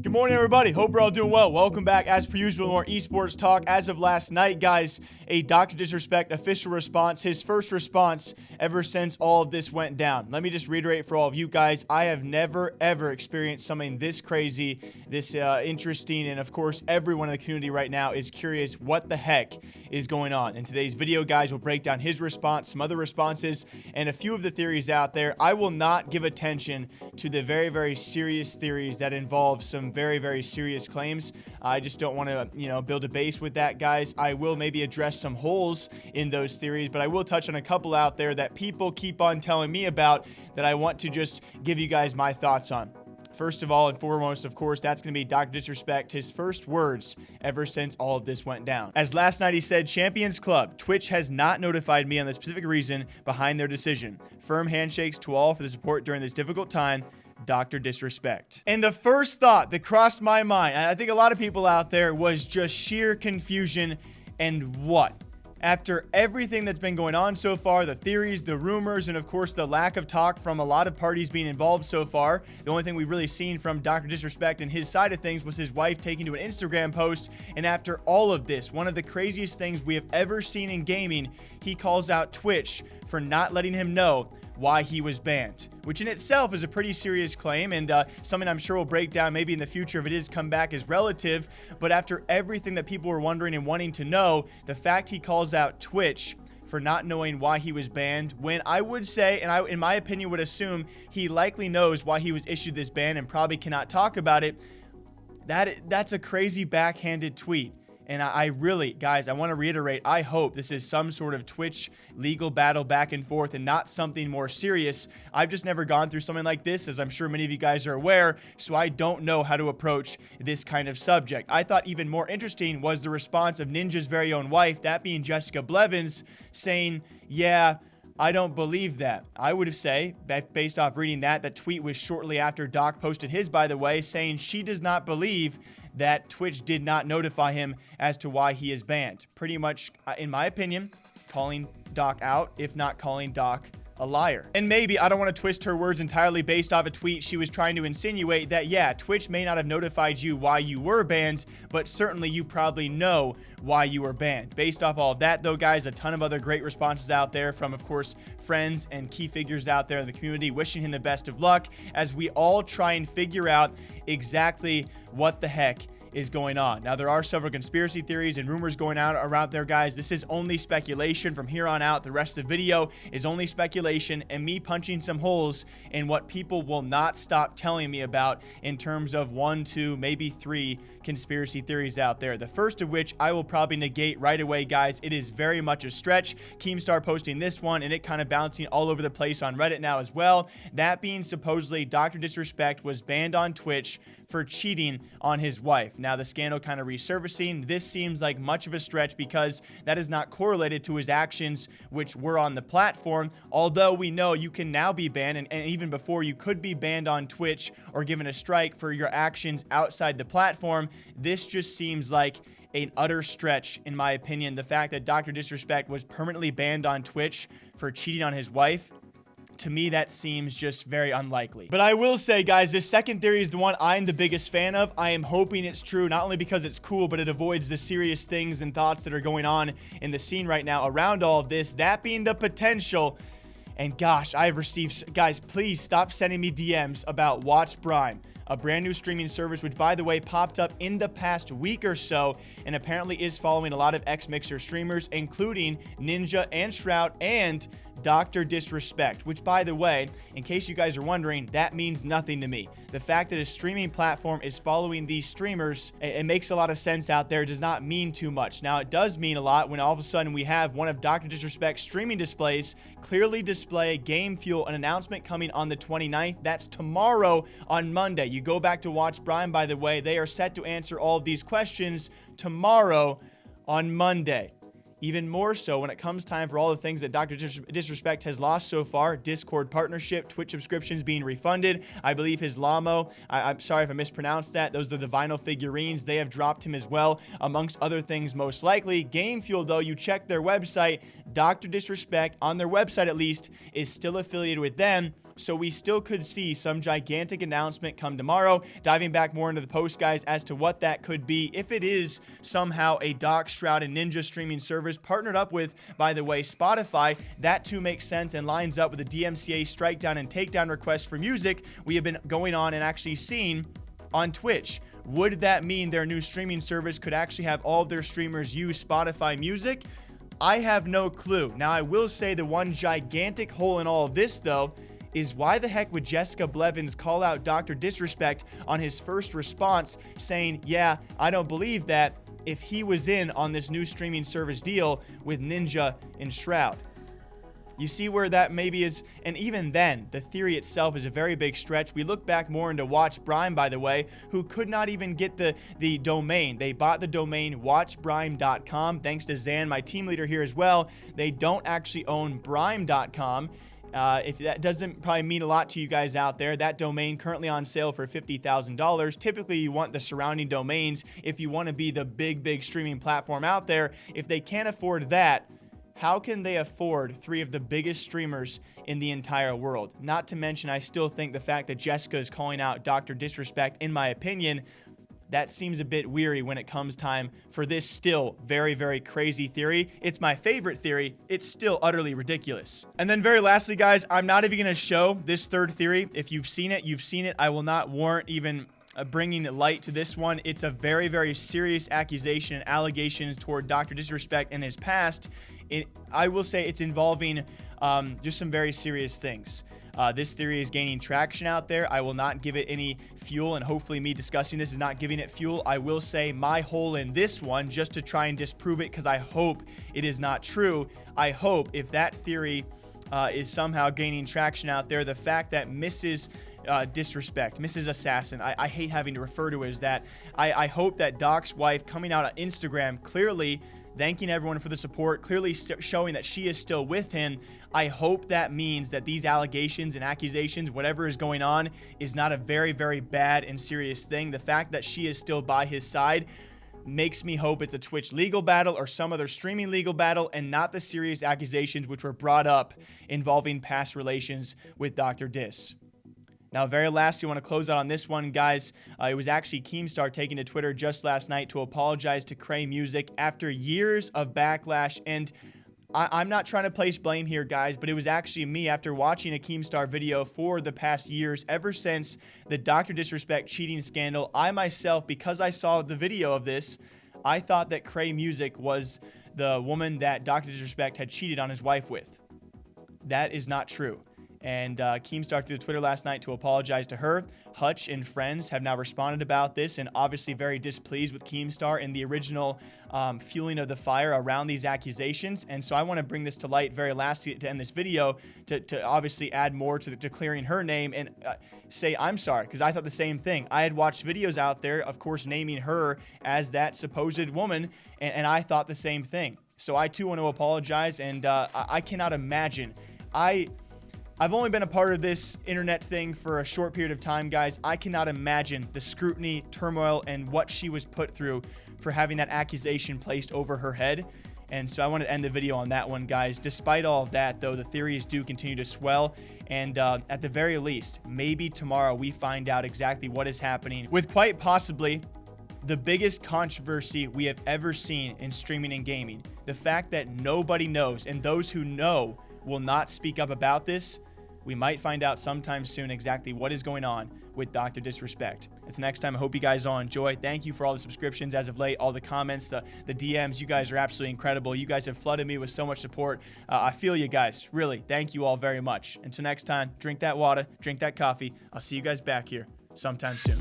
Good morning, everybody. Hope we're all doing well. Welcome back, as per usual, more esports talk. As of last night, guys, a Dr. Disrespect official response, his first response ever since all of this went down. Let me just reiterate for all of you guys, I have never, ever experienced something this crazy, this interesting, and of course, everyone in the community right now is curious what the heck is going on. In today's video, guys, we'll break down his response, some other responses, and a few of the theories out there. I will not give attention to the very, very serious theories that involve some very, very serious claims. I just don't want to, build a base with that, guys. I will maybe address some holes in those theories, but I will touch on a couple out there that people keep on telling me about that I want to just give you guys my thoughts on. First of all and foremost, of course, that's going to be Dr. Disrespect, his first words ever since all of this went down. As last night he said, Champions Club, Twitch has not notified me on the specific reason behind their decision. Firm handshakes to all for the support during this difficult time. Dr. Disrespect. And the first thought that crossed my mind, and I think a lot of people out there, was just sheer confusion. And what? After everything that's been going on so far, the theories, the rumors, and of course the lack of talk from a lot of parties being involved so far, the only thing we've really seen from Dr. Disrespect and his side of things was his wife taking to an Instagram post. And after all of this, one of the craziest things we have ever seen in gaming, he calls out Twitch for not letting him know why he was banned, which in itself is a pretty serious claim, and something I'm sure we'll break down maybe in the future if it is come back as relative. But after everything that people were wondering and wanting to know, the fact he calls out Twitch for not knowing why he was banned, when I would say, and I, in my opinion, would assume he likely knows why he was issued this ban and probably cannot talk about it, that's a crazy backhanded tweet. And I really, guys, I want to reiterate, I hope this is some sort of Twitch legal battle back and forth and not something more serious. I've just never gone through something like this, as I'm sure many of you guys are aware, so I don't know how to approach this kind of subject. I thought even more interesting was the response of Ninja's very own wife, that being Jessica Blevins, saying, yeah, I don't believe that. I would say, based off reading that tweet was shortly after Doc posted his, by the way, saying she does not believe that Twitch did not notify him as to why he is banned. Pretty much, in my opinion, calling Doc out, if not calling Doc a liar. And maybe, I don't want to twist her words entirely based off a tweet, she was trying to insinuate that, yeah, Twitch may not have notified you why you were banned, but certainly you probably know why you were banned. Based off all of that, though, guys, a ton of other great responses out there from, of course, friends and key figures out there in the community wishing him the best of luck as we all try and figure out exactly what the heck is going on. Now, there are several conspiracy theories and rumors going out around there, guys. This is only speculation from here on out. The rest of the video is only speculation and me punching some holes in what people will not stop telling me about in terms of 1, 2, maybe 3 conspiracy theories out there. The first of which I will probably negate right away, guys. It is very much a stretch. Keemstar posting this one and it kind of bouncing all over the place on Reddit now as well. That being supposedly Dr. Disrespect was banned on Twitch for cheating on his wife. Now, the scandal kind of resurfacing. This seems like much of a stretch because that is not correlated to his actions, which were on the platform. Although we know you can now be banned, and even before you could be banned on Twitch or given a strike for your actions outside the platform, this just seems like an utter stretch, in my opinion. The fact that Dr. Disrespect was permanently banned on Twitch for cheating on his wife, to me, that seems just very unlikely. But I will say, guys, this second theory is the one I'm the biggest fan of. I am hoping it's true, not only because it's cool, but it avoids the serious things and thoughts that are going on in the scene right now around all of this. That being the potential. And gosh, I've received, guys, please stop sending me DMs about WatchBrime, a brand new streaming service, which, by the way, popped up in the past week or so and apparently is following a lot of X-Mixer streamers, including Ninja and Shroud and Dr. Disrespect, which, by the way, in case you guys are wondering, that means nothing to me. The fact that a streaming platform is following these streamers, it makes a lot of sense out there. It does not mean too much. Now, it does mean a lot when all of a sudden we have one of Dr. Disrespect's streaming displays clearly display Game Fuel, an announcement coming on the 29th. That's tomorrow on Monday. You go back to WatchBrime, by the way, they are set to answer all of these questions tomorrow on Monday. Even more so when it comes time for all the things that Dr. Disrespect has lost so far. Discord partnership, Twitch subscriptions being refunded. I believe his Lamo, I'm sorry if I mispronounced that. Those are the vinyl figurines. They have dropped him as well, amongst other things most likely. Game Fuel, though, you check their website, Dr. Disrespect, on their website at least, is still affiliated with them, So we still could see some gigantic announcement come tomorrow. Diving back more into the post, guys, as to what that could be. If it is somehow a Doc Stroud and Ninja streaming service partnered up with, by the way, Spotify, that too makes sense and lines up with the DMCA strike down and takedown requests for music we have been going on and actually seeing on Twitch. Would that mean their new streaming service could actually have all of their streamers use Spotify music? I have no clue. Now, I will say the one gigantic hole in all of this, though, is why the heck would Jessica Blevins call out Dr. Disrespect on his first response saying, yeah, I don't believe that, if he was in on this new streaming service deal with Ninja and Shroud? You see where that maybe is, and even then, the theory itself is a very big stretch. We look back more into WatchBrime, by the way, who could not even get the domain. They bought the domain WatchBrime.com, thanks to Zan, my team leader here as well. They don't actually own Brime.com. If that doesn't probably mean a lot to you guys out there, that domain currently on sale for $50,000. Typically, you want the surrounding domains if you want to be the big streaming platform out there. If they can't afford that, how can they afford 3 of the biggest streamers in the entire world? Not to mention, I still think the fact that Jessica is calling out Dr. Disrespect, in my opinion, that seems a bit weary when it comes time for this still very crazy theory. It's my favorite theory. It's still utterly ridiculous. And then very lastly, guys, I'm not even going to show this third theory. If you've seen it, you've seen it. I will not warrant even bringing light to this one. It's a very serious accusation and allegations toward Dr. Disrespect and his past. I will say it's involving just some very serious things. This theory is gaining traction out there. I will not give it any fuel, and hopefully me discussing this is not giving it fuel. I will say my hole in this one, just to try and disprove it, because I hope it is not true. I hope if that theory is somehow gaining traction out there, the fact that Mrs. Disrespect, Mrs. Assassin, I hate having to refer to it as that. I hope that Doc's wife coming out on Instagram clearly thanking everyone for the support, clearly showing that she is still with him. I hope that means that these allegations and accusations, whatever is going on, is not a very bad and serious thing. The fact that she is still by his side makes me hope it's a Twitch legal battle or some other streaming legal battle, and not the serious accusations which were brought up involving past relations with Dr. Dis. Now, very lastly, I want to close out on this one, guys. It was actually Keemstar taking to Twitter just last night to apologize to Cray Music after years of backlash. And I'm not trying to place blame here, guys, but it was actually me after watching a Keemstar video for the past years, ever since the Dr. Disrespect cheating scandal. I myself, because I saw the video of this, I thought that Cray Music was the woman that Dr. Disrespect had cheated on his wife with. That is not true. And Keemstar through Twitter last night to apologize to her. Hutch and friends have now responded about this and obviously very displeased with Keemstar in the original fueling of the fire around these accusations. And so I want to bring this to light very lastly to end this video to obviously add more to clearing her name and say I'm sorry, because I thought the same thing. I had watched videos out there, of course, naming her as that supposed woman, and I thought the same thing. So I too want to apologize, and I cannot imagine. I've only been a part of this internet thing for a short period of time, guys. I cannot imagine the scrutiny, turmoil, and what she was put through for having that accusation placed over her head. And so I want to end the video on that one, guys. Despite all of that, though, the theories do continue to swell. And at the very least, maybe tomorrow we find out exactly what is happening with quite possibly the biggest controversy we have ever seen in streaming and gaming. The fact that nobody knows, and those who know will not speak up about this. We might find out sometime soon exactly what is going on with Dr. Disrespect. Until next time, I hope you guys all enjoy. Thank you for all the subscriptions as of late, all the comments, the DMs. You guys are absolutely incredible. You guys have flooded me with so much support. I feel you guys. Really, thank you all very much. Until next time, drink that water, drink that coffee. I'll see you guys back here sometime soon.